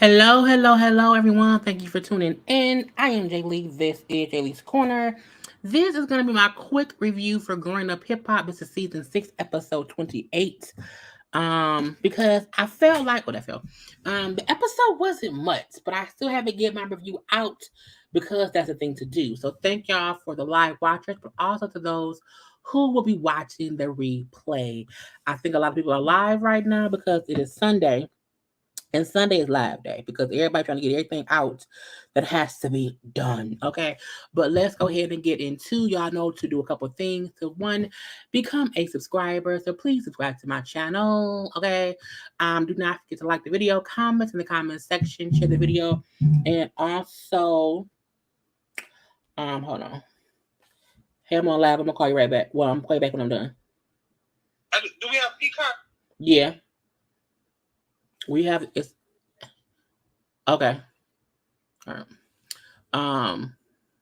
Hello, hello, hello, everyone. Thank you for tuning in. I am Jaylee. This is Jaylee's Corner. This is going to be my quick review for Growing Up Hip Hop. This is season 6, episode 28. Because I felt like what I felt. The episode wasn't much, but I still have to get my review out because that's the thing to do. So thank y'all for the live watchers, but also to those who will be watching the replay. I think a lot of people are live right now because it is Sunday and Sunday is live day because everybody trying to get everything out that has to be done. Okay. But let's go ahead and get into y'all know to do a couple things. So one, become a subscriber. So please subscribe to my channel. Okay. Do not forget to like the video, comment in the comment section, share the video, and also hold on. Hey, I'm on live. I'm gonna call you right back. Well, I'm gonna call you back when I'm done. Do we have Peacock? Yeah. We have it's okay. All right.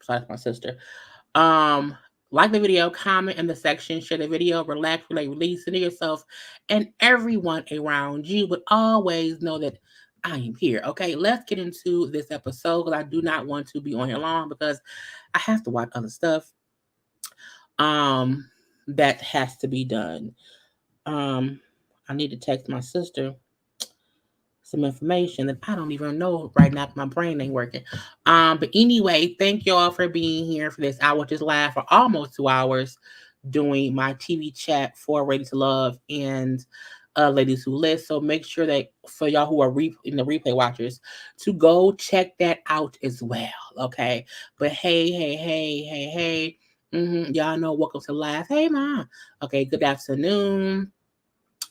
Sorry, my sister. Um, like the video, comment in the section, share the video, relax, relate, release into yourself and everyone around you. But always know that I am here. Okay, let's get into this episode because I do not want to be on here long because I have to watch other stuff. Um, that has to be done. Um, I need to text my sister some information that I don't even know right now. My brain ain't working. But anyway, thank y'all for being here for this hour. Just live for almost 2 hours doing my TV chat for Ready to Love and Ladies Who List. So make sure that for y'all who are in the replay watchers to go check that out as well. Okay. But hey. Y'all know welcome to live. Hey mom. Okay, good afternoon.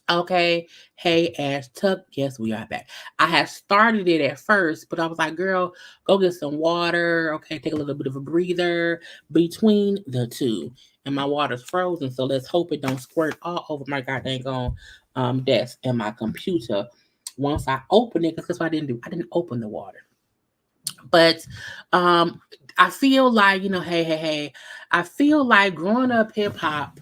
Okay. Hey, Ash Tuck. Yes, we are back. I had started it at first, but I was like, girl, go get some water. Okay. Take a little bit of a breather between the two. And my water's frozen. So let's hope it don't squirt all over my goddamn desk and my computer once I open it. Because that's what I didn't do. I didn't open the water. But um, I feel like, hey. I feel like growing up hip hop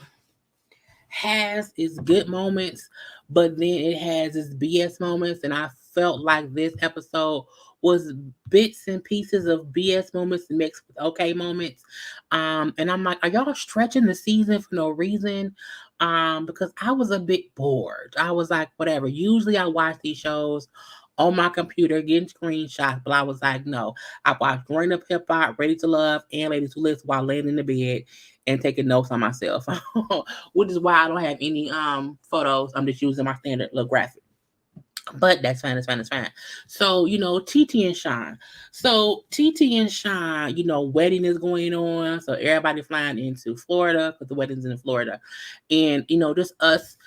has its good moments, but then it has its BS moments. And I felt like this episode was bits and pieces of BS moments mixed with okay moments. And I'm like, are y'all stretching the season for no reason? Because I was a bit bored. I was like, whatever. Usually I watch these shows on my computer getting screenshots, but I was like, no. I watched Growing Up Hip Hop, Ready to Love, and Ladies Who List while laying in the bed and taking notes on myself. Which is why I don't have any photos. I'm just using my standard little graphic. But that's fine, it's fine. So, TT and Sean. So TT and Sean, wedding is going on. So everybody flying into Florida because the wedding's in Florida. And, just us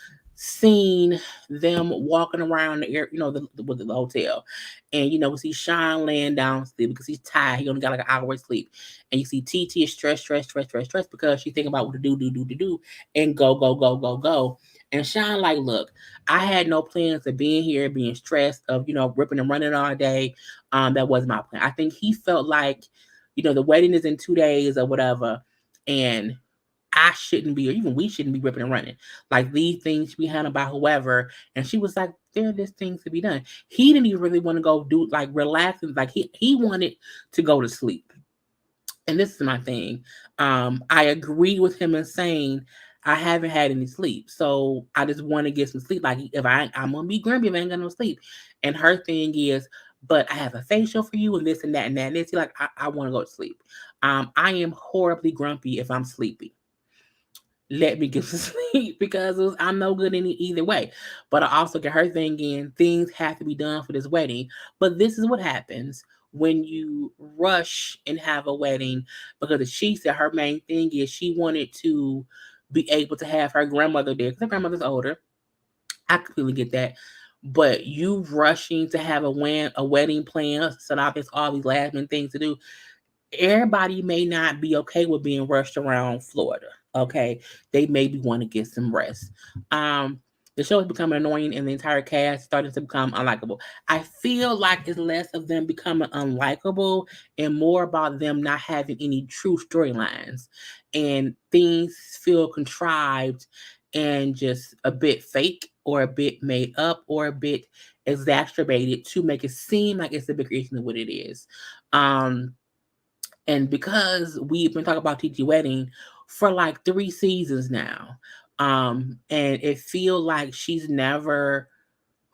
seeing them walking around the air, the hotel. And we see Sean laying down sleep because he's tired. He only got like an hour's sleep. And you see TT is stressed because she's thinking about what to do, and go. And Sean like, look, I had no plans of being here, being stressed, of ripping and running all day. That was my plan. I think he felt like, the wedding is in 2 days or whatever, and I shouldn't be, or even we shouldn't be ripping and running. Like these things should be handled by whoever. And she was like, there are these things to be done. He didn't even really want to go do like relax and like he wanted to go to sleep. And this is my thing. I agree with him in saying I haven't had any sleep, so I just want to get some sleep. Like if I'm gonna be grumpy if I ain't got no sleep. And her thing is, but I have a facial for you and this and that and that. And this, like I want to go to sleep. I am horribly grumpy if I'm sleepy. Let me get some sleep because I'm no good in either way. But I also get her thing in. Things have to be done for this wedding. But this is what happens when you rush and have a wedding because she said her main thing is she wanted to be able to have her grandmother there because her grandmother's older. I completely get that. But you rushing to have a wedding plan, so now there's all these last minute things to do. Everybody may not be okay with being rushed around Florida. Okay, they maybe want to get some rest. Um, the show is becoming annoying, and the entire cast starting to become unlikable. I feel like it's less of them becoming unlikable and more about them not having any true storylines, and things feel contrived and just a bit fake or a bit made up or a bit exacerbated to make it seem like it's a bigger issue than what it is. Um, and because we've been talking about TT Wedding for like 3 seasons now, and it feels like she's never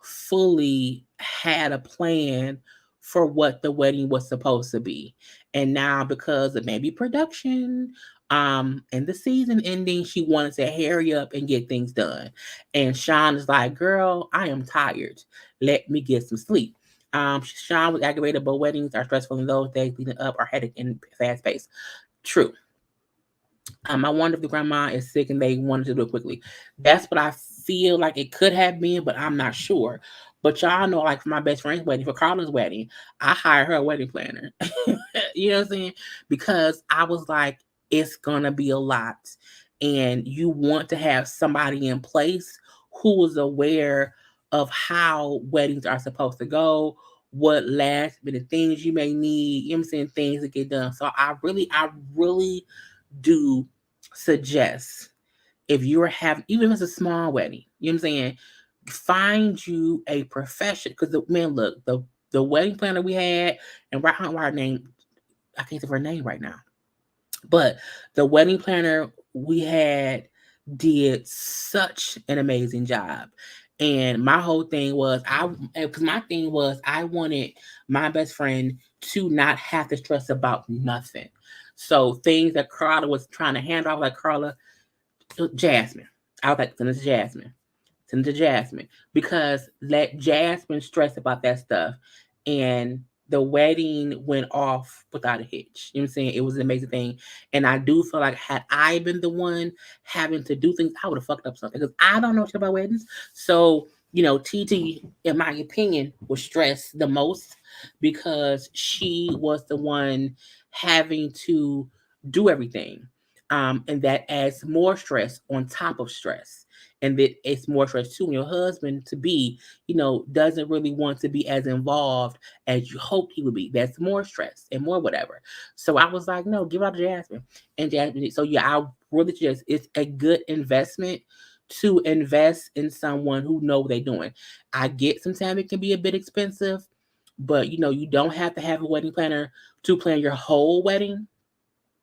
fully had a plan for what the wedding was supposed to be. And now because of maybe production, and the season ending, she wanted to hurry up and get things done. And Sean is like, girl, I am tired. Let me get some sleep. Sean was aggravated, but weddings are stressful in those days leading up are headache and fast paced. True. I wonder if the grandma is sick and they wanted to do it quickly. That's what I feel like it could have been, but I'm not sure. But y'all know, like for my best friend's wedding, for Carla's wedding, I hired her a wedding planner. You know what I'm saying? Because I was like, it's gonna be a lot. And you want to have somebody in place who is aware of how weddings are supposed to go, what last minute things you may need, you know what I'm saying, things to get done. So I really do suggest, if you're having, even if it's a small wedding, you know what I'm saying, find you a profession. Because the man, look, the wedding planner we had, and right on her name, I can't think of her name right now, but the wedding planner we had did such an amazing job. And my whole thing was, because my thing was, I wanted my best friend to not have to stress about nothing. So things that Carla was trying to hand off, like Carla, Jasmine. I was like, send it to Jasmine. Send it to Jasmine. Because let Jasmine stress about that stuff. And the wedding went off without a hitch. You know what I'm saying? It was an amazing thing. And I do feel like, had I been the one having to do things, I would have fucked up something. Because I don't know shit about weddings. So, TT, in my opinion, was stressed the most because she was the one having to do everything. And that adds more stress on top of stress. And that it's more stress too when your husband to be, doesn't really want to be as involved as you hoped he would be. That's more stress and more whatever. So I was like, no, give out to Jasmine. And Jasmine, so yeah, I really just, it's a good investment to invest in someone who know what they're doing. I get sometimes it can be a bit expensive, but you don't have to have a wedding planner to plan your whole wedding.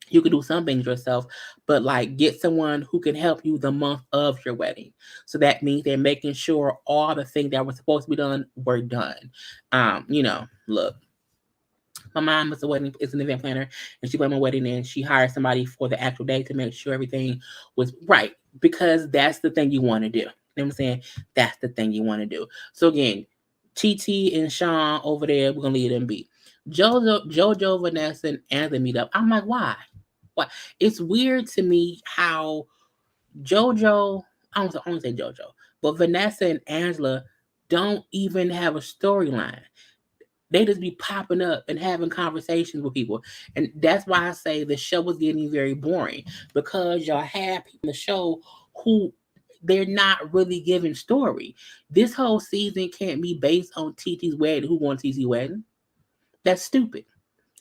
You can do some things yourself, but like get someone who can help you the month of your wedding. So that means they're making sure all the things that were supposed to be done were done. Look, my mom is an event planner, and she planned my wedding, and she hired somebody for the actual day to make sure everything was right, because that's the thing you want to do. You know what I'm saying? That's the thing you want to do. So again, TT and Sean over there, we're gonna leave them be. Jojo, Vanessa, and Anthony meet up. I'm like, why? Why? It's weird to me how JoJo, I don't say JoJo, but Vanessa and Angela don't even have a storyline. They just be popping up and having conversations with people. And that's why I say the show was getting very boring, because y'all have people in the show who they're not really giving story. This whole season can't be based on TT's wedding. Who won TT's wedding? That's stupid.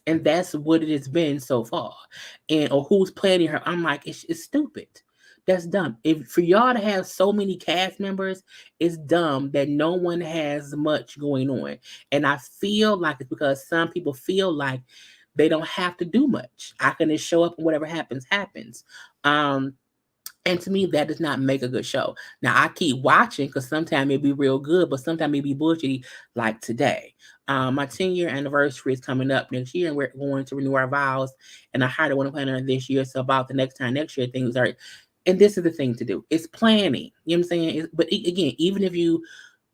And that's what it has been so far. And or who's planning her? I'm like, it's stupid. That's dumb. If for y'all to have so many cast members, it's dumb that no one has much going on. And I feel like it's because some people feel like they don't have to do much. I can just show up and whatever happens, happens. Um, and to me, that does not make a good show. Now I keep watching because sometimes it be real good, but sometimes it be bullshitty, like today. My 10-year anniversary is coming up next year, and we're going to renew our vows. And I hired a wedding planner this year, so about the next time next year, things are. And this is the thing to do: it's planning. You know what I'm saying? Again, even if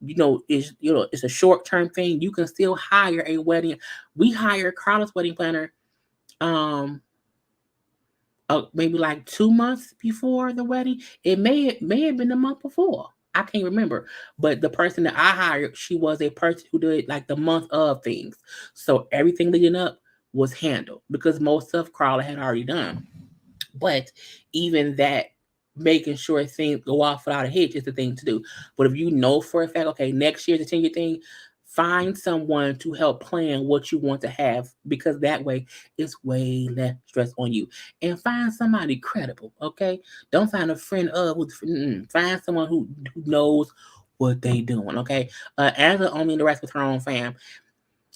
it's a short term thing, you can still hire a wedding. We hired Carla's wedding planner. Um, Maybe like 2 months before the wedding. It may have been a month before. I can't remember. But the person that I hired, she was a person who did like the month of things. So everything leading up was handled because most of Carla had already done. But even that, making sure things go off without a hitch is the thing to do. But if you know for a fact, okay, next year's a 10-year thing, find someone to help plan what you want to have, because that way it's way less stress on you. And find somebody credible, okay? Don't find a friend of find someone who knows what they doing. Okay, Angela only interacts with her own fam.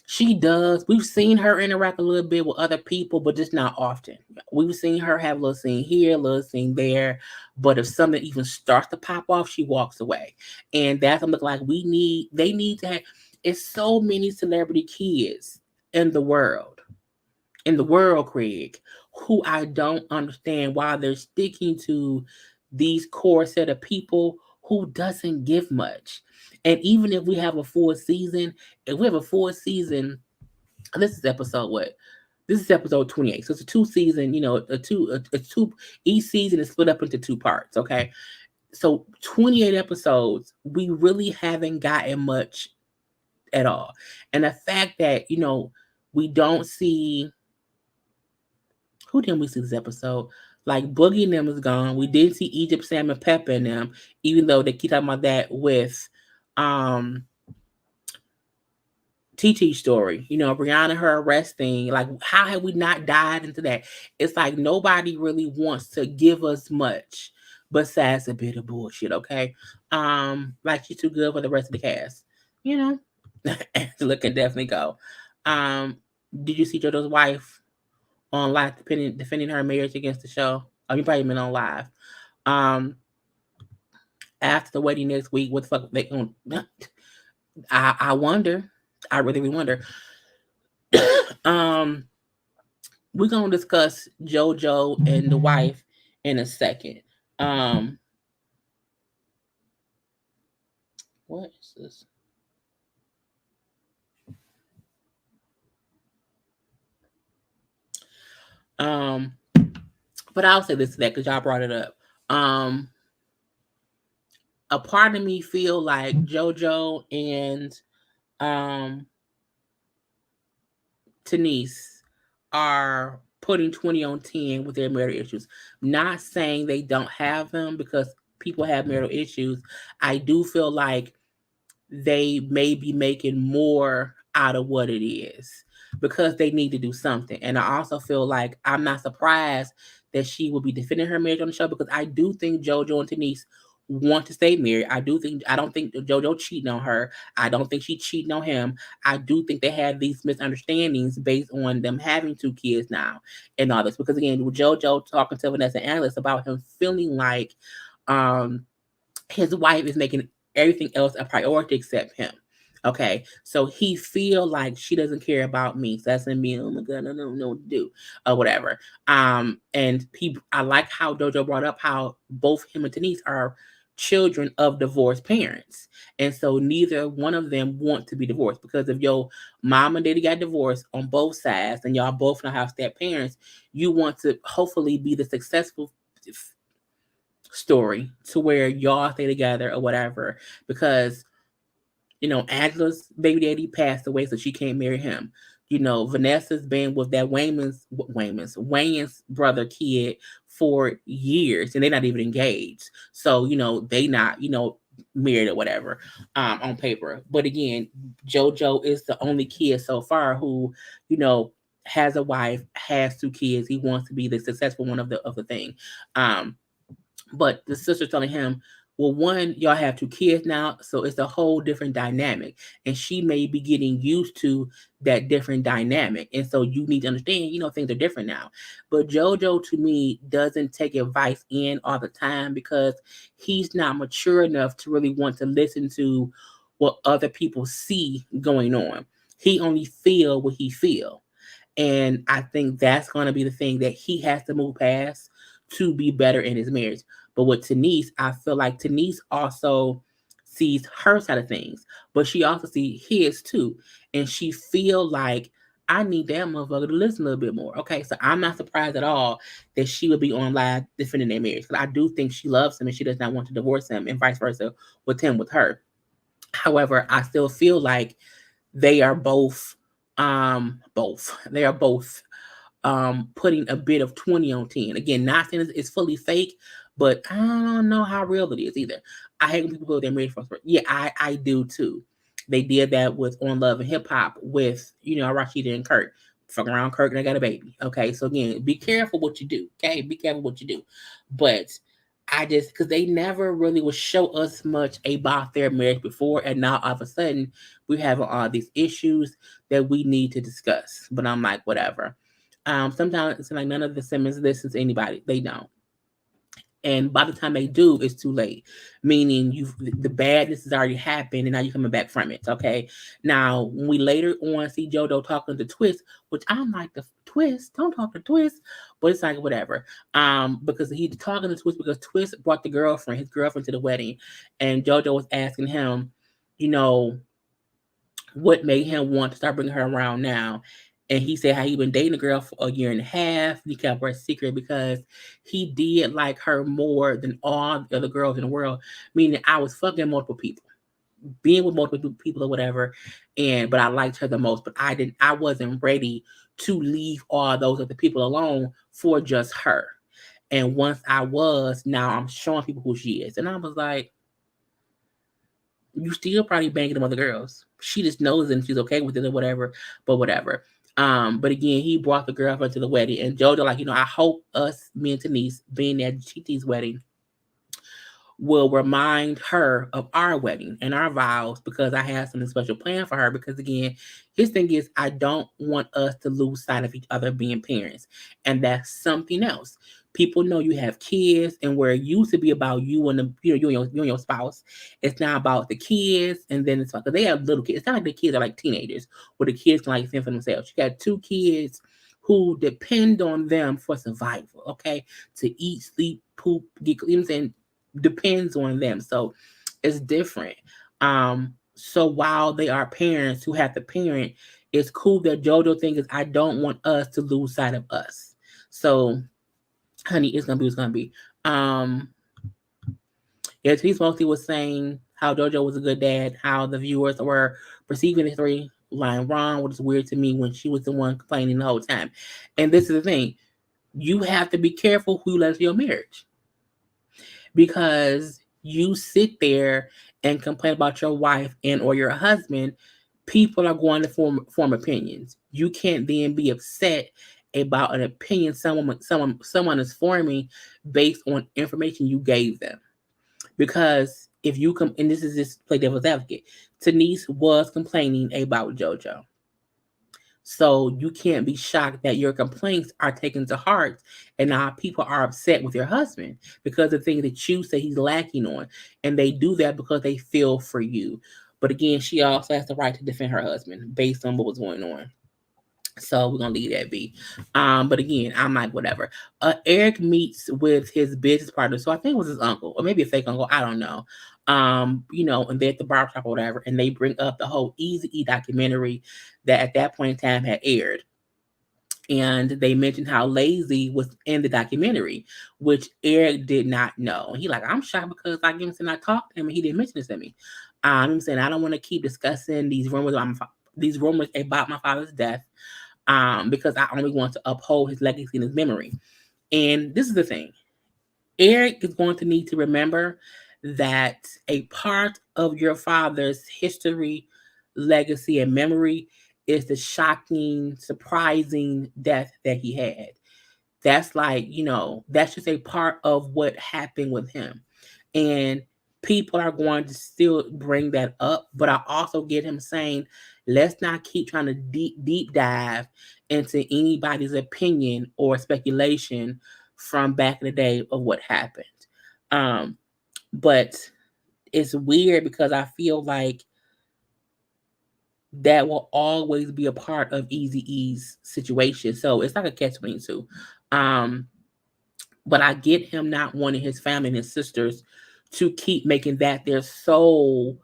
She does. We've seen her interact a little bit with other people, but just not often. We've seen her have a little scene here, a little scene there. But if something even starts to pop off, she walks away. And that's something like they need to have, it's so many celebrity kids in the world, Craig, who I don't understand why they're sticking to these core set of people who doesn't give much. And even if we have a full season, if we have a full season, this is episode what? This is episode 28. So it's a two season, a two, each season is split up into two parts. Okay. So 28 episodes, we really haven't gotten much at all. And the fact that, we don't see, who didn't we see this episode? Like Boogie and them is gone. We did see Egypt, Sam, and Pepper in them, even though they keep talking about that with um TT story, Brianna, her arresting, like how have we not dived into that? It's like nobody really wants to give us much besides a bit of bullshit, okay? Like she's too good for the rest of the cast, you know. Angela can definitely go. Um, did you see JoJo's wife on live defending her marriage against the show? Oh, you probably been on live. Um, After the wedding next week, what the fuck they going? I wonder. I really wonder. um, we're gonna discuss JoJo and the wife in a second. Um, what is this? Um, but I'll say this to that because y'all brought it up. Um, a part of me feel like JoJo and um Denise are putting 20 on 10 with their marital issues. Not saying they don't have them because people have marital issues. I do feel like they may be making more out of what it is because they need to do something. And I also feel like I'm not surprised that she will be defending her marriage on the show because I do think JoJo and Denise want to stay married. I don't think JoJo cheating on her. I don't think she cheating on him. I do think they have these misunderstandings based on them having two kids now and all this. Because again, with JoJo talking to Vanessa Analyst about him feeling like um his wife is making everything else a priority except him. Okay, so he feel like she doesn't care about me. So that's me. Oh my god, I don't know what to do, or whatever. And I like how Dojo brought up how both him and Denise are children of divorced parents, and so neither one of them want to be divorced because if your mom and daddy got divorced on both sides, and y'all both now have step parents, you want to hopefully be the successful story to where y'all stay together or whatever because Angela's baby daddy passed away so she can't marry him. Vanessa's been with that Wayne's brother kid for years and they're not even engaged, so they not married or whatever on paper. But again, JoJo is the only kid so far who you know has a wife, has two kids. He wants to be the successful one of the thing. um but the sister's telling him, well, one, y'all have two kids now, so it's a whole different dynamic. And she may be getting used to that different dynamic. And so you need to understand, things are different now. But JoJo, to me, doesn't take advice in all the time because he's not mature enough to really want to listen to what other people see going on. He only feel what he feel. And I think that's going to be the thing that he has to move past to be better in his marriage. But with Denise, I feel like Denise also sees her side of things, but she also sees his too. And she feel like I need that motherfucker to listen a little bit more. Okay, so I'm not surprised at all that she would be on live defending their marriage. Because I do think she loves him and she does not want to divorce him, and vice versa with him with her. However, I still feel like they are both they are both putting a bit of 20 on 10. Again, not saying it's fully fake, but I don't know how real it is either. I hate when people put their married first. Yeah, I do too. They did that with On Love and Hip Hop with Rashida and Kurt. Fuck around Kurt and they got a baby. Okay, so again, be careful what you do. Okay, be careful what you do. But I just because they never really would show us much about their marriage before, and now all of a sudden we have all these issues that we need to discuss. But I'm like, whatever. Sometimes it's like none of the Simmons listens to anybody. They don't. And by the time they do, it's too late. Meaning you the badness has already happened and now you're coming back from it. Okay. Now when we later on see Jojo talking to Twist, which I'm like the Twist, don't talk to Twist, but it's like whatever. Because he's talking to Twist because Twist brought his girlfriend to the wedding, and Jojo was asking him, you know, what made him want to start bringing her around now. And he said how he been dating a girl for a year and a half. He kept her a secret because he did like her more than all the other girls in the world. Meaning I was fucking multiple people, being with multiple people or whatever. But I liked her the most. But I wasn't ready to leave all those other people alone for just her. And once I was, now I'm showing people who she is. And I was like, you still probably banging them other girls. She just knows it and she's okay with it or whatever, but whatever. But again, he brought the girlfriend to the wedding, and Jojo, like, I hope us, me and Denise, being at GT's wedding, will remind her of our wedding and our vows because I have something special planned for her. Because again, his thing is I don't want us to lose sight of each other being parents, and that's something else. People know you have kids, and where it used to be about you and you and your spouse, it's now about the kids, and then it's because they have little kids. It's not like the kids are like teenagers, where the kids can like fend for themselves. You got two kids who depend on them for survival, okay, to eat, sleep, poop, get, you know what I'm saying, depends on them. So it's different. So while they are parents who have to parent, it's cool that Jojo thinks I don't want us to lose sight of us. So, honey, it's gonna be what's gonna be. Yeah, T's mostly was saying how Jojo was a good dad, how the viewers were perceiving the storyline wrong, which is weird to me when she was the one complaining the whole time. And this is the thing: you have to be careful who you let into your marriage, because you sit there and complain about your wife and or your husband, people are going to form opinions. You can't then be upset about an opinion someone is forming based on information you gave them. Because if you come, and this is just play devil's advocate, Denise was complaining about JoJo. So you can't be shocked that your complaints are taken to heart and now people are upset with your husband because of things that you say he's lacking on. And they do that because they feel for you. But again, she also has the right to defend her husband based on what was going on. So we're gonna leave that be. But again, I'm like, whatever. Eric meets with his business partner, so I think it was his uncle, or maybe a fake uncle, I don't know. And they're at the barbershop or whatever, and they bring up the whole Easy E documentary that at that point in time had aired. And they mentioned how Lazy was in the documentary, which Eric did not know. And he like, I'm shocked because like him saying I talked to him and he didn't mention this to me. I'm saying I don't want to keep discussing these rumors about my father's death, because I only want to uphold his legacy and his memory. And this is the thing: Eric is going to need to remember that a part of your father's history, legacy, and memory is the shocking, surprising death that he had. That's like, that's just a part of what happened with him. And people are going to still bring that up, but I also get him saying, let's not keep trying to deep dive into anybody's opinion or speculation from back in the day of what happened. Um, but it's weird because I feel like that will always be a part of Easy E's situation. So it's like a catch 22. Um, but I get him not wanting his family and his sisters to keep making that their sole,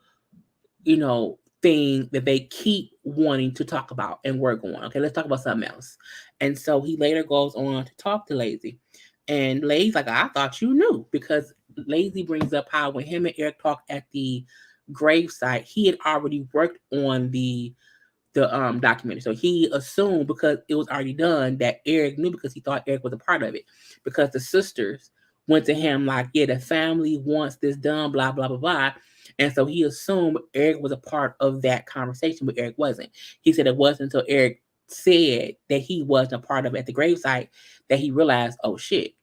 thing that they keep wanting to talk about and work on. Okay, let's talk about something else. And so he later goes on to talk to Lazy. And Lazy's like, I thought you knew, because Lazy brings up how when him and Eric talked at the gravesite, he had already worked on the documentary. So he assumed because it was already done that Eric knew, because he thought Eric was a part of it. Because the sisters went to him like, yeah, the family wants this done, blah, blah, blah, blah. And so he assumed Eric was a part of that conversation, but Eric wasn't. He said it wasn't until Eric said that he wasn't a part of it at the gravesite that he realized, oh shit,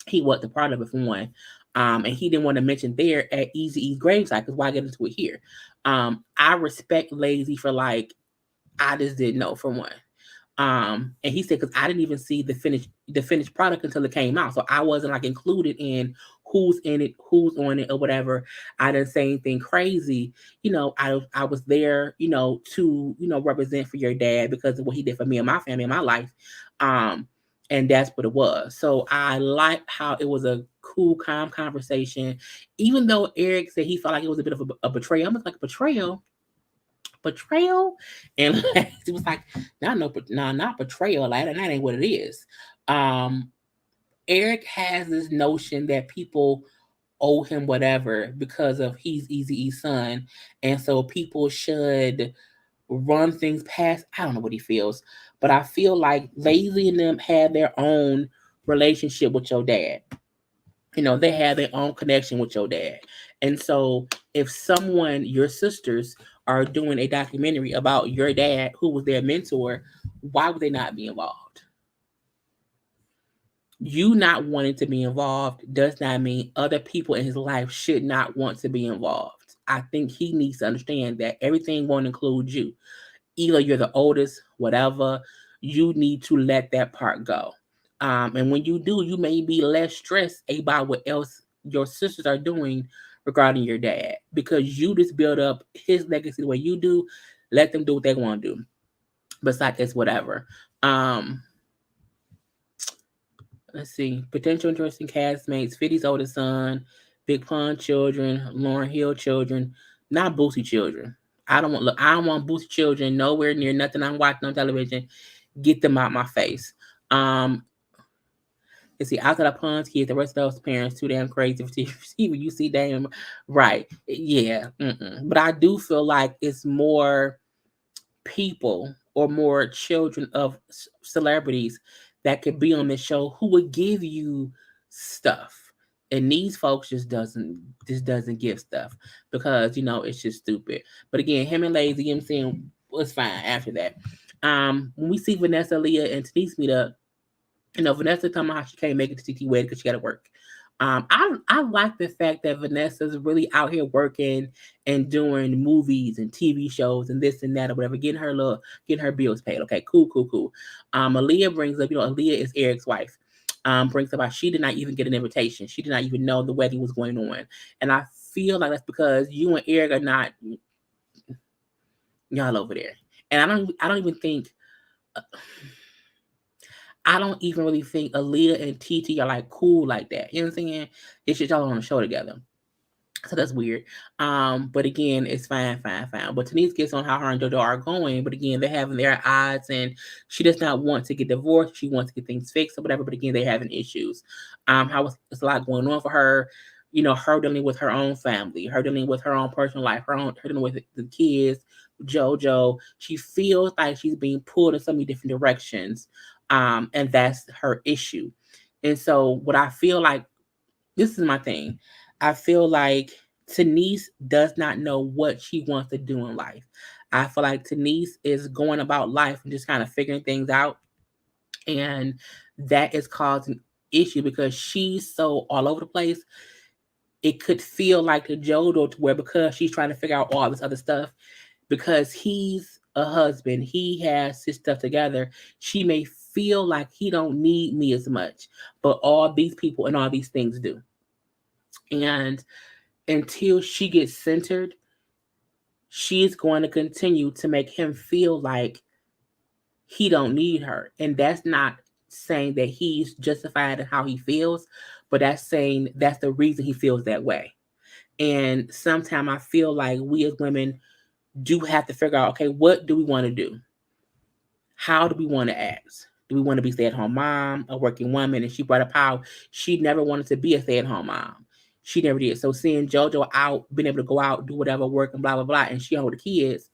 he wasn't a part of it for one. And he didn't want to mention there at Eazy-E's gravesite, because why get into it here? I respect Lazy for like, I just didn't know for one. And he said, because I didn't even see the finished product until it came out, so I wasn't like included in who's in it, who's on it, or whatever. I didn't say anything crazy. I was there, to represent for your dad because of what he did for me and my family and my life. Um, and that's what it was. So I like how it was a cool, calm conversation, even though Eric said he felt like it was a bit of a betrayal. I'm like, betrayal, and like, it was like, no, not betrayal, like that ain't what it is. um Eric has this notion that people owe him whatever because of he's Eazy-E's son, and so people should run things past. I don't know what he feels, but I feel like Lazy and them had their own relationship with your dad. They have their own connection with your dad. And so if someone, your sisters, are doing a documentary about your dad, who was their mentor, why would they not be involved? You not wanting to be involved does not mean other people in his life should not want to be involved. I think he needs to understand that everything won't include you. Either you're the oldest, whatever, you need to let that part go. And when you do, you may be less stressed about what else your sisters are doing regarding your dad, because you just build up his legacy the way you do. Let them do what they want to do. Besides, it's whatever. Um, let's see. Potential interesting castmates: 50's oldest son, Big Pun children, Lauren Hill children, not Boosie children. I don't want Boosie children nowhere near nothing I'm watching on television. Get them out my face. Um, let's see, outside of Pun's kids, the rest of those parents too damn crazy for TV. When you see them, right? Yeah. But I do feel like it's more people or more children of celebrities that could be on this show who would give you stuff. And these folks just doesn't give stuff, because it's just stupid. But again, him and Lazy, I'm saying, was fine after that. When we see Vanessa, Leah, and Denise meet up, Vanessa talking about how she can't make it to TT wedding because she got to work. I like the fact that Vanessa's really out here working and doing movies and TV shows and this and that or whatever, getting her bills paid. Okay, cool, cool, cool. Aaliyah brings up, Aaliyah is Eric's wife. Brings up how she did not even get an invitation. She did not even know the wedding was going on, and I feel like that's because you and Eric are not y'all over there, and I don't even really think Aaliyah and TT are like cool like that. You know what I'm saying? It's just y'all on the show together. So that's weird. But again, it's fine, fine, fine. But Denise gets on how her and Jojo are going. But again, they're having their odds, and she does not want to get divorced. She wants to get things fixed or whatever. But again, they're having issues. How it's a lot going on for her. Her dealing with her own family, her dealing with her own personal life, her dealing with the kids, Jojo. She feels like she's being pulled in so many different directions. And that's her issue. And so what I feel like, this is my thing. I feel like Denise does not know what she wants to do in life. I feel like Denise is going about life and just kind of figuring things out. And that is causing issue because she's so all over the place. It could feel like the Jodo, to where because she's trying to figure out all this other stuff, because he's a husband, he has his stuff together, she may feel like he don't need me as much, but all these people and all these things do. And until she gets centered, she's going to continue to make him feel like he don't need her. And that's not saying that he's justified in how he feels, but that's saying that's the reason he feels that way. And sometimes I feel like we as women do have to figure out, okay, what do we want to do? How do we want to act? Do we want to be stay-at-home mom, a working woman? And she brought up how she never wanted to be a stay-at-home mom. She never did. So seeing Jojo out, being able to go out, do whatever, work and blah, blah, blah, and she home with the kids,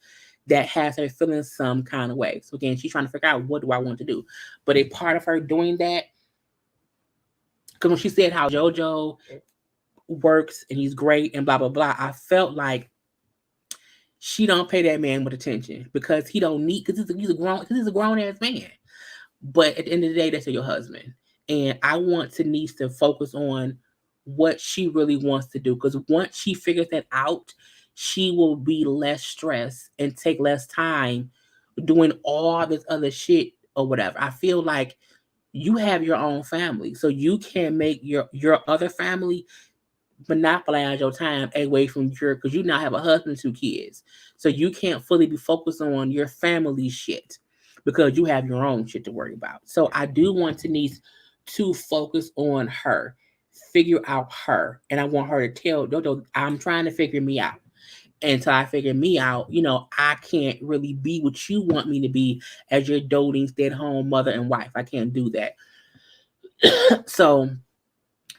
that has her feeling some kind of way. So again, she's trying to figure out, what do I want to do? But a part of her doing that, because when she said how Jojo works and he's great and blah, blah, blah, I felt like she don't pay that man with attention because he don't need, because he's a grown ass man. But at the end of the day, that's your husband. And I want Denise to focus on what she really wants to do. Because once she figures that out, she will be less stressed and take less time doing all this other shit or whatever. I feel like you have your own family, so you can make your other family monopolize your time away from your, because you now have a husband and 2 kids, so you can't fully be focused on your family shit because you have your own shit to worry about. So I do want Denise to focus on her, figure out her, and I want her to tell Jojo, I'm trying to figure me out. Until I figure me out, I can't really be what you want me to be as your doting stay-at-home mother and wife. I can't do that. So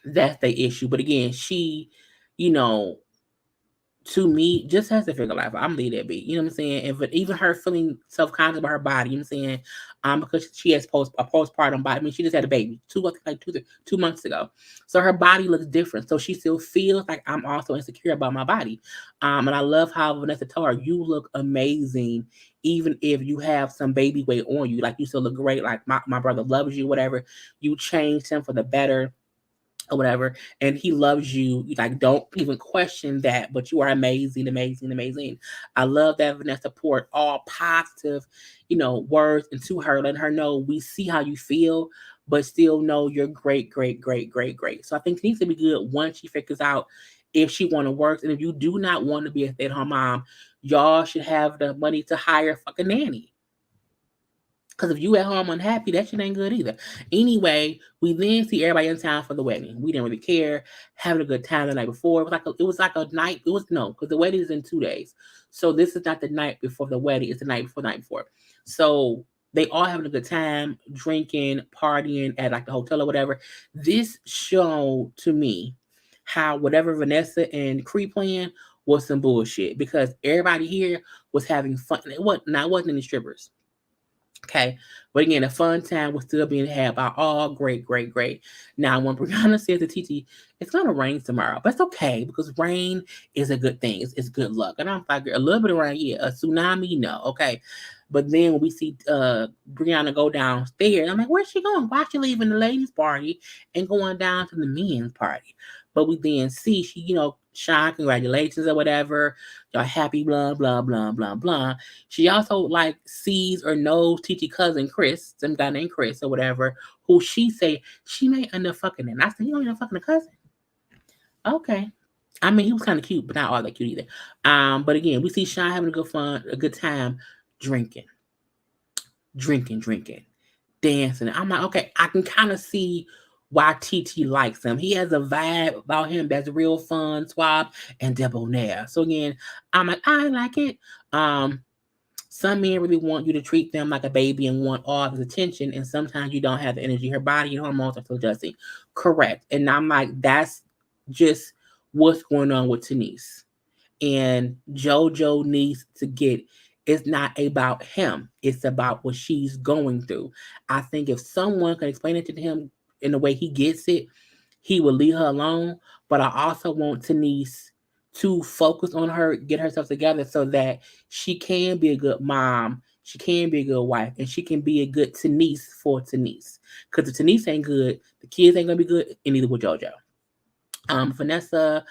that's the issue. But again, she, you know, to me, just has to figure life out. I'm leave that be. You know what I'm saying? And but even her feeling self-conscious about her body, you know what I'm saying? Because she has a postpartum body. I mean, she just had a baby like 2 months ago. So her body looks different. So she still feels like I'm also insecure about my body. And I love how Vanessa told her, you look amazing, even if you have some baby weight on you. Like you still look great. Like my brother loves you, whatever. You changed him for the better or whatever, and he loves you. Like, don't even question that. But you are amazing, amazing, amazing. I love that Vanessa poured all positive, words into her, letting her know we see how you feel, but still know you're great, great, great, great, great. So I think it needs to be good once she figures out if she want to work, and if you do not want to be a stay-at-home mom, y'all should have the money to hire a fucking nanny. Because if you at home unhappy, that shit ain't good either. Anyway, we then see everybody in town for the wedding. We didn't really care, having a good time the night before. It was like a night. It was no, because the wedding is in 2 days. So this is not the night before the wedding. It's the night before, night before. So they all having a good time, drinking, partying at like the hotel or whatever. This showed to me how whatever Vanessa and Cree planned was some bullshit, because everybody here was having fun. It wasn't any strippers. Okay. But again, a fun time was still being had by all. Great, great, great. Now, when Brianna says to Titi, it's going to rain tomorrow, but it's okay because rain is a good thing. It's good luck. And I'm like, a little bit of rain, yeah. A tsunami, no. Okay. But then when we see Brianna go downstairs, I'm like, where's she going? Why is she leaving the ladies' party and going down to the men's party? But we then see she, Sean, congratulations or whatever. Y'all happy, blah, blah, blah, blah, blah. She also like sees or knows Titi cousin Chris, some guy named Chris or whatever, who she say she may end up fucking him. I said, you don't end up fucking a cousin? Okay. I mean, he was kind of cute, but not all that cute either. But again, we see Sean having a good time, drinking, drinking, dancing. I'm like, okay, I can kind of see why TT likes him. He has a vibe about him that's real fun, suave, and debonair. So again, I'm like, I like it. Um, some men really want you to treat them like a baby and want all of his attention, and sometimes you don't have the energy. Her body and hormones are still adjusting. Correct. And I'm like, that's just what's going on with Denise. And JoJo needs to get, it's not about him, it's about what she's going through. I think if someone can explain it to him in the way he gets it, he will leave her alone. But I also want Denise to focus on her, get herself together so that she can be a good mom, she can be a good wife, and she can be a good Denise for Denise. Because if Denise ain't good, the kids ain't gonna be good, and neither will JoJo. Vanessa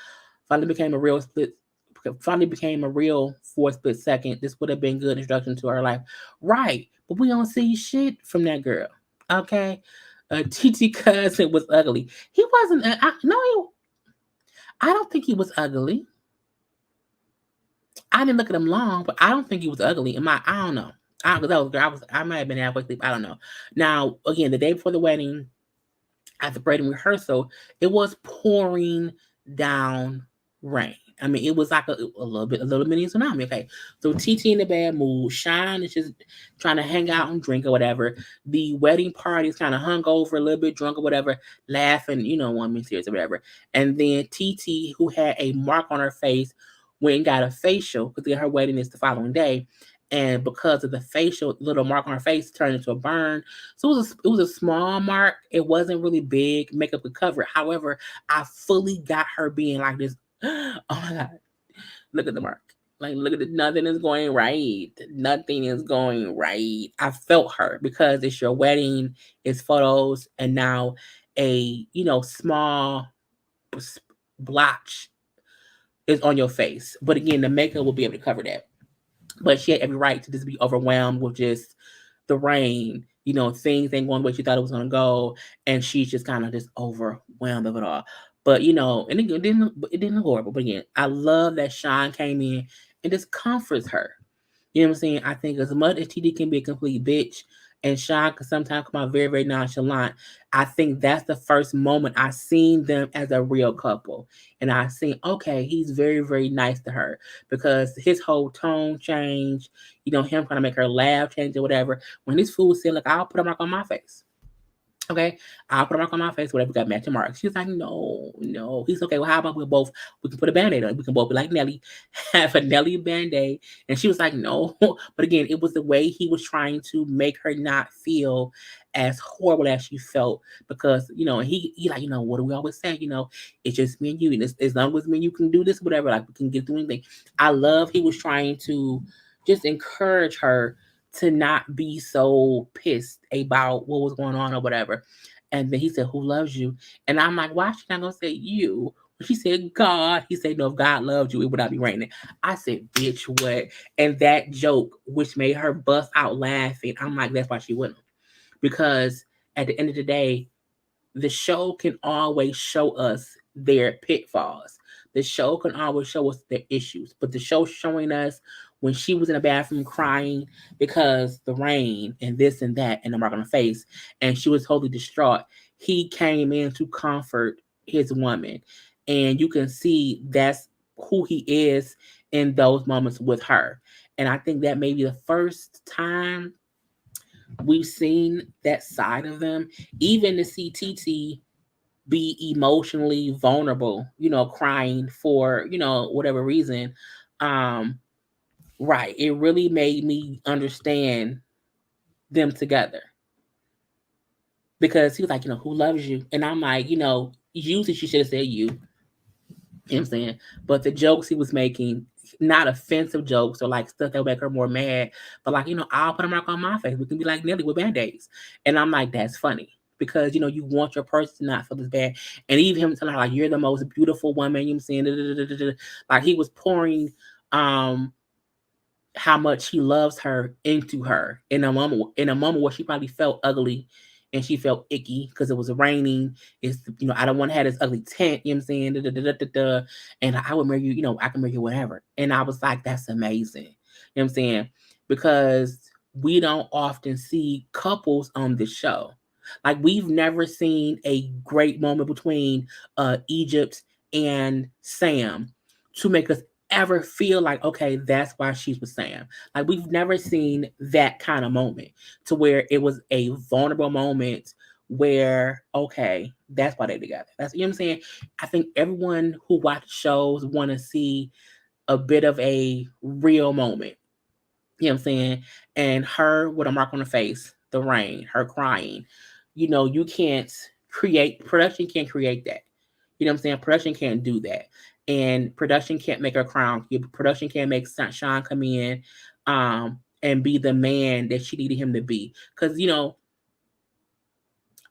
finally became a real split. Finally became a real for a split second. This would have been good introduction to her life, right? But we don't see shit from that girl. Okay, TT cousin was ugly. He wasn't. No, I don't think he was ugly. I didn't look at him long, but I don't think he was ugly. I don't know. I might have been halfway asleep. I don't know. Now, again, the day before the wedding, at the wedding rehearsal, it was pouring down rain. I mean, it was like a little mini tsunami. Okay, so TT in the bad mood. Shine is just trying to hang out and drink or whatever. The wedding party is kind of hungover, a little bit drunk or whatever, laughing. Want me serious or whatever. And then TT, who had a mark on her face, went and got a facial because her wedding is the following day. And because of the facial little mark on her face turned into a burn, so it was a small mark. It wasn't really big. Makeup could cover it. However, I fully got her being like this. Oh my god! Look at the mark. Like, look at it. Nothing is going right. Nothing is going right. I felt her because it's your wedding. It's photos, and now a small blotch is on your face. But again, the makeup will be able to cover that. But she had every right to just be overwhelmed with just the rain. Things ain't going the way she thought it was gonna go, and she's just kind of just overwhelmed of it all. But and it didn't look horrible. But again, I love that Sean came in and just comforts her. You know what I'm saying? I think as much as TD can be a complete bitch and Sean can sometimes come out very, very nonchalant, I think that's the first moment I seen them as a real couple. And I seen, okay, he's very, very nice to her because his whole tone changed, him trying to make her laugh change or whatever. When this fool said, like, I'll put a mark on my face. Okay, I'll put a mark on my face, whatever, got matching marks. She was like, no, no. He's okay. Well, how about we can put a band-aid on it. We can both be like Nelly, have a Nelly band-aid. And she was like, no. But again, it was the way he was trying to make her not feel as horrible as she felt because, and he like, what do we always say? It's just me and you. And as long as me and you can do this, whatever, like we can get through anything. I love he was trying to just encourage her to not be so pissed about what was going on or whatever. And then he said, who loves you? And I'm like, why is she not going to say you? She said, God. He said, no, if God loved you, it would not be raining. I said, bitch, what? And that joke, which made her bust out laughing, I'm like, that's why she wouldn't. Because at the end of the day, the show can always show us their pitfalls. The show can always show us their issues. But the show showing us when she was in the bathroom crying because the rain and this and that and the mark on her face, and she was totally distraught, he came in to comfort his woman. And you can see that's who he is in those moments with her. And I think that may be the first time we've seen that side of them, even to see TT be emotionally vulnerable, crying for, whatever reason. Right. It really made me understand them together. Because he was like, who loves you? And I'm like, usually she should have said you. You know what I'm saying? But the jokes he was making, not offensive jokes or like stuff that would make her more mad, but like, I'll put a mark on my face. We can be like Nelly with band-aids. And I'm like, that's funny. Because you want your person to not feel this bad. And even him telling her like you're the most beautiful woman, you know what I'm saying? Like he was pouring how much he loves her into her in a moment where she probably felt ugly and she felt icky because it was raining. It's I don't want to have this ugly tent, you know what I'm saying? Da, da, da, da, da, da. And I would marry you, I can marry you whatever. And I was like, that's amazing. You know what I'm saying? Because we don't often see couples on the show. Like we've never seen a great moment between Egypt and Sam to make us ever feel like, okay, that's why she's with Sam. Like we've never seen that kind of moment to where it was a vulnerable moment where, okay, that's why they're together. That's you know what I'm saying? I think everyone who watches shows want to see a bit of a real moment. You know what I'm saying? And her with a mark on her face, the rain, her crying. You can't production can't create that. You know what I'm saying? Production can't do that. And production can't make her cry. Production can't make Sean come in and be the man that she needed him to be. Because,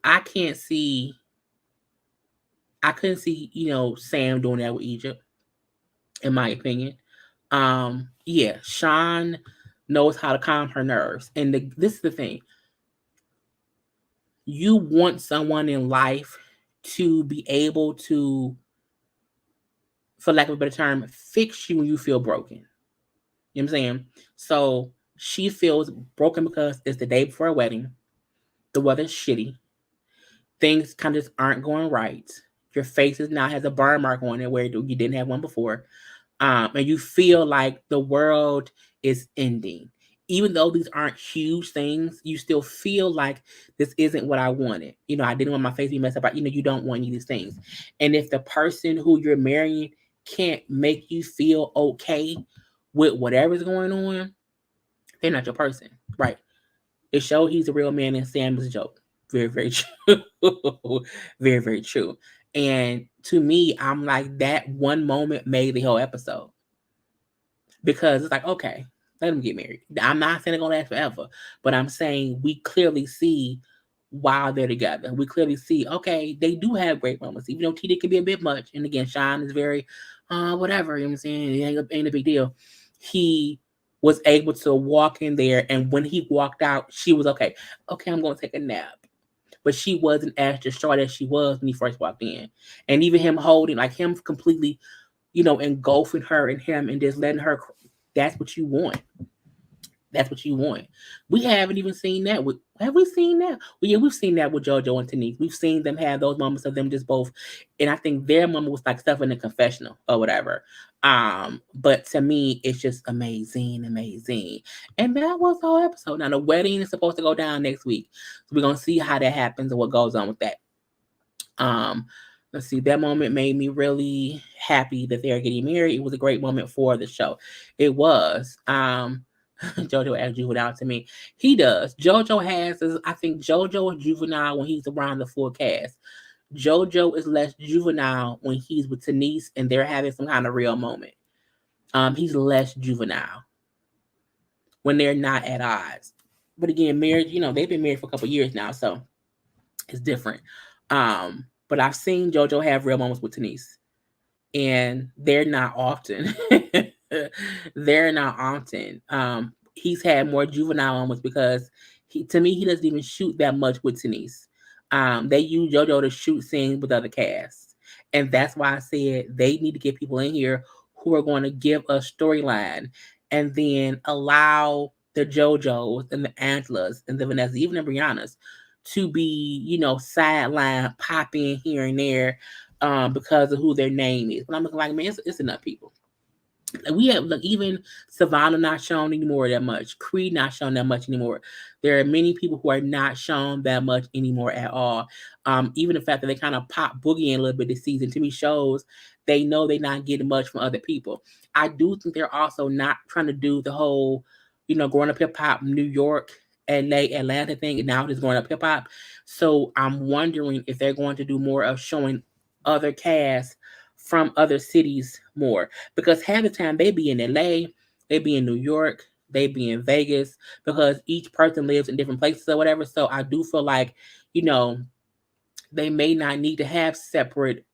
I can't see, I couldn't see, Sam doing that with Egypt, in my opinion. Yeah, Sean knows how to calm her nerves. And this is the thing. You want someone in life to be able to, for lack of a better term, fix you when you feel broken. You know what I'm saying? So she feels broken because it's the day before a wedding. The weather's shitty. Things kind of just aren't going right. Your face is now has a burn mark on it where you didn't have one before. And you feel like the world is ending. Even though these aren't huge things, you still feel like this isn't what I wanted. I didn't want my face to be messed up. You don't want any of these things. And if the person who you're marrying can't make you feel okay with whatever's going on, they're not your person. Right. It showed he's a real man and Sam is a joke. Very, very true. Very, very true. And to me, I'm like, that one moment made the whole episode. Because it's like, okay, let them get married. I'm not saying it's gonna last forever, but I'm saying we clearly see while they're together. We clearly see, okay, they do have great moments, even though TD can be a bit much. And again, Sean is very, whatever, you know what I'm saying? It ain't a big deal. He was able to walk in there, and when he walked out, she was okay. Okay, I'm going to take a nap. But she wasn't as distraught as she was when he first walked in. And even him holding, like him completely, engulfing her and him and just letting her, that's what you want. That's what you want. We haven't even seen that. Have we seen that? Well, yeah, we've seen that with JoJo and Denise. We've seen them have those moments of them just both, and I think their moment was like stuff in the confessional or whatever. But to me, it's just amazing, amazing. And that was the whole episode. Now the wedding is supposed to go down next week, so we're gonna see how that happens and what goes on with that. Um, let's see. That moment made me really happy that they're getting married. It was a great moment for the show. It was. Jojo adds juvenile to me. He does. Jojo I think Jojo is juvenile when he's around the full cast. Jojo is less juvenile when he's with Denise and they're having some kind of real moment. He's less juvenile when they're not at odds. But again, marriage, they've been married for a couple years now, so it's different. But I've seen Jojo have real moments with Denise, and they're not often. They're not often. He's had more juvenile moments because to me, he doesn't even shoot that much with Denise. They use JoJo to shoot scenes with other casts, and that's why I said they need to get people in here who are going to give a storyline, and then allow the JoJos and the Angelas and the Vanessa, even the Briannas, to be, sideline pop in here and there, because of who their name is. But I'm looking like, man, it's enough people. We have even Savannah not shown anymore that much. Creed not shown that much anymore. There are many people who are not shown that much anymore at all. Even the fact that they kind of pop Boogie in a little bit this season to me shows they know they're not getting much from other people. I do think they're also not trying to do the whole, growing up hip hop, New York, LA, Atlanta thing, and now it's growing up hip hop. So I'm wondering if they're going to do more of showing other casts from other cities more, because half the time they be in LA, they be in New York, they be in Vegas, because each person lives in different places or whatever. So I do feel like, they may not need to have separate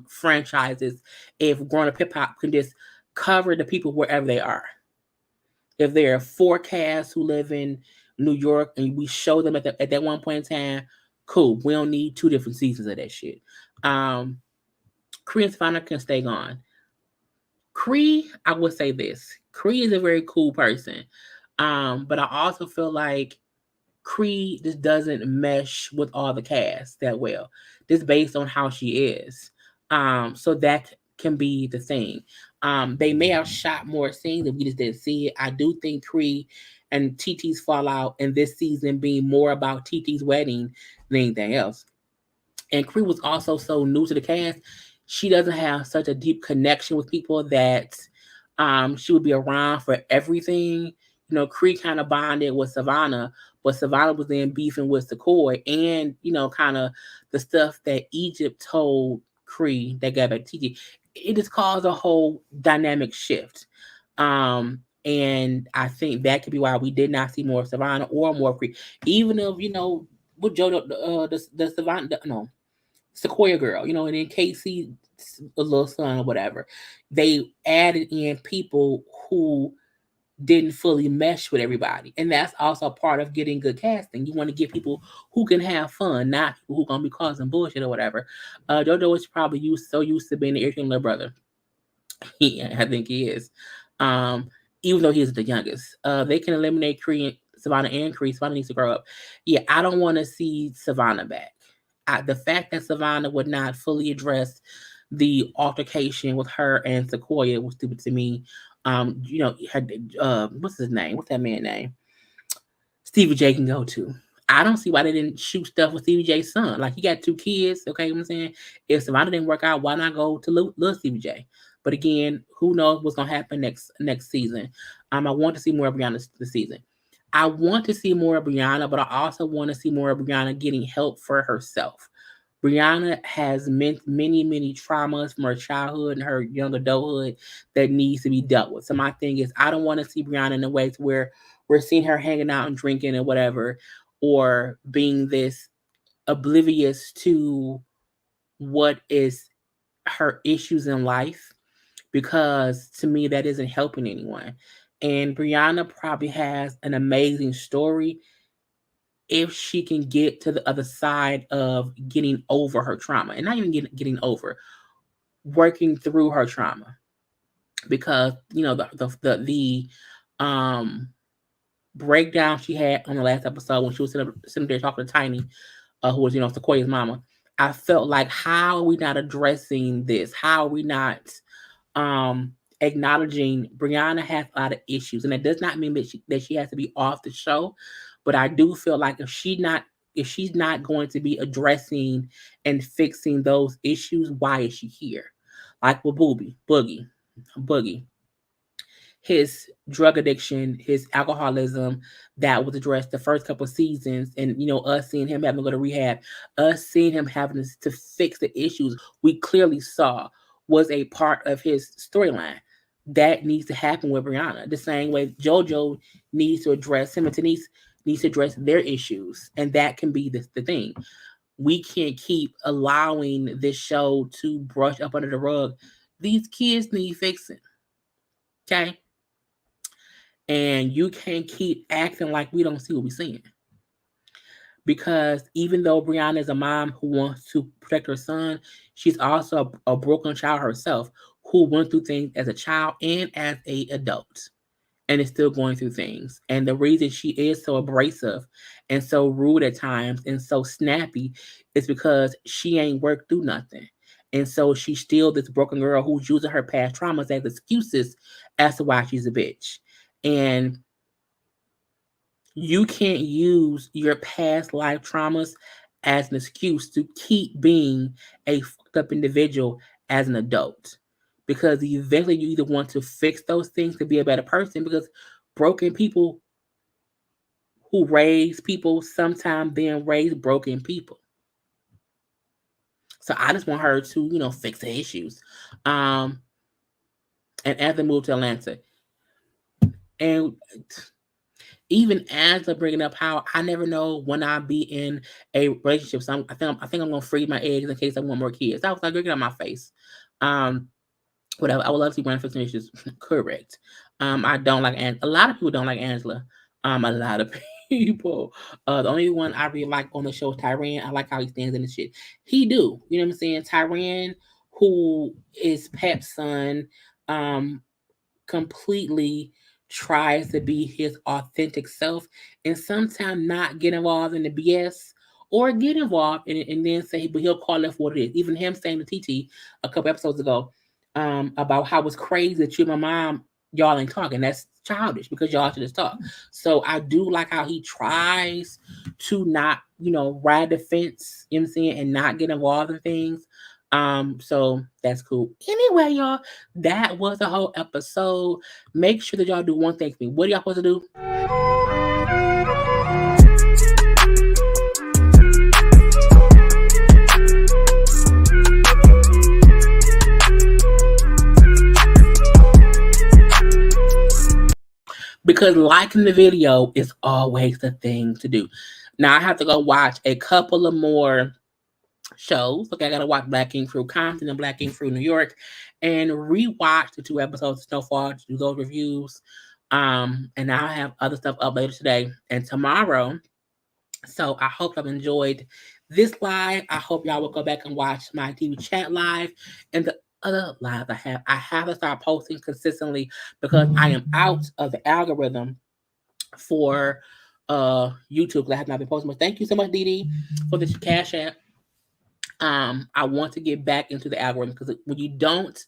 franchises if growing up hip hop can just cover the people wherever they are. If there are four casts who live in New York and we show them at that one point in time, cool. We don't need two different seasons of that shit. Korean Savannah can stay gone. Cree, I would say this. Cree is a very cool person. But I also feel like Cree just doesn't mesh with all the cast that well, just based on how she is. So that can be the thing. They may have shot more scenes and we just didn't see it. I do think Cree and TT's fallout in this season being more about TT's wedding than anything else. And Cree was also so new to the cast, she doesn't have such a deep connection with people that she would be around for everything. Cree kind of bonded with Savannah, but Savannah was then beefing with Sequoia, and kind of the stuff that Egypt told Cree that got back to TT. It just caused a whole dynamic shift. And I think that could be why we did not see more of Savannah or more Cree, even if with Joe the Savannah no Sequoia girl, and then Casey, a little son or whatever. They added in people who didn't fully mesh with everybody. And that's also part of getting good casting. You want to get people who can have fun, not people who gonna be causing bullshit or whatever. Jojo is probably used to being the irritating little brother. I think he is. Even though he's the youngest. They can eliminate Savannah and Cree. Savannah needs to grow up. Yeah, I don't want to see Savannah back. The fact that Savannah would not fully address the altercation with her and Sequoia was stupid to me. What's his name? What's that man's name? Stevie J can go to. I don't see why they didn't shoot stuff with Stevie J's son. Like, he got two kids, okay, you know what I'm saying? If Savannah didn't work out, why not go to little Stevie J? But again, who knows what's gonna happen next season. I want to see more of Brianna this season. I want to see more of Brianna, but I also want to see more of Brianna getting help for herself. Brianna has many traumas from her childhood and her young adulthood that needs to be dealt with. So my thing is, I don't want to see Brianna in a way to where we're seeing her hanging out and drinking and whatever, or being this oblivious to what is her issues in life, because to me that isn't helping anyone. And Brianna probably has an amazing story if she can get to the other side of getting over her trauma, and not even getting over, working through her trauma. Because the breakdown she had on the last episode when she was sitting there talking to Tiny, who was Sequoia's mama, I felt like, how are we not addressing this? How are we not um acknowledging Brianna has a lot of issues? And that does not mean that she has to be off the show, but I do feel like if she's not going to be addressing and fixing those issues, why is she here? Like with Boogie, his drug addiction, his alcoholism, that was addressed the first couple of seasons, and us seeing him having to go to rehab, us seeing him having to fix the issues we clearly saw was a part of his storyline. That needs to happen with Brianna. The same way Jojo needs to address, him and Denise needs to address their issues, and that can be the thing. We can't keep allowing this show to brush up under the rug. These kids need fixing. Okay? And you can't keep acting like we don't see what we're seeing. Because even though Brianna is a mom who wants to protect her son, she's also a broken child herself, who went through things as a child and as an adult, and is still going through things. And the reason she is so abrasive and so rude at times and so snappy is because she ain't worked through nothing. And so she's still this broken girl who's using her past traumas as excuses as to why she's a bitch. And you can't use your past life traumas as an excuse to keep being a fucked up individual as an adult. Because eventually you either want to fix those things to be a better person, because broken people who raise people sometimes then raise broken people. So I just want her to, fix the issues. And as they move to Atlanta. And even Angela bringing up how I never know when I'll be in a relationship. So I think I'm gonna freeze my eggs in case I want more kids. I was like, get on my face. Whatever. I would love to see Brand Fixing Issues. Correct. I don't like a lot of people don't like Angela. A lot of people. The only one I really like on the show is Tyran. I like how he stands in the shit. He do. You know what I'm saying? Tyran, who is Pep's son, completely tries to be his authentic self and sometimes not get involved in the BS, or get involved and then say, but he'll call it for what it is. Even him saying to TT a couple episodes ago, about how it's crazy that you and my mom, y'all ain't talking. That's childish because y'all should just talk. So I do like how he tries to not, ride the fence, you know what I'm saying, and not get involved in things. So that's cool. Anyway, y'all, that was the whole episode. Make sure that y'all do one thing for me. What are y'all supposed to do? Because liking the video is always the thing to do. Now I have to go watch a couple of more shows. Okay, I gotta watch Black King Fruit Compton and Black King Fruit New York, and rewatch the 2 episodes of Snowfall to do those reviews. And now I have other stuff up later today and tomorrow. So I hope y'all enjoyed this live. I hope y'all will go back and watch my TV chat live and the other lives I have. I have to start posting consistently because I am out of the algorithm for YouTube, because I have not been posting. But thank you so much, Dee, for the Cash App. I want to get back into the algorithm, because when you don't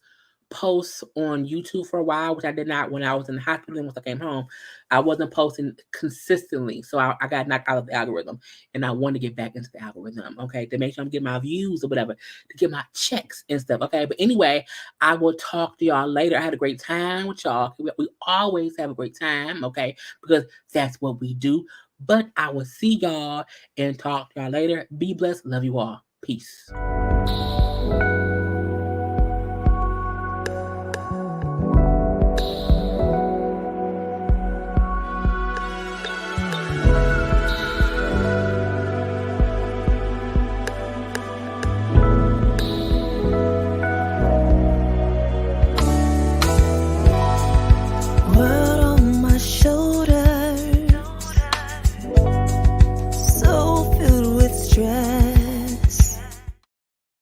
post on YouTube for a while, which I did not when I was in the hospital and once I came home, I wasn't posting consistently. So I got knocked out of the algorithm, and I want to get back into the algorithm, okay, to make sure I'm getting my views or whatever, to get my checks and stuff, okay? But anyway, I will talk to y'all later. I had a great time with y'all. We always have a great time, okay, because that's what we do. But I will see y'all and talk to y'all later. Be blessed. Love you all. Peace.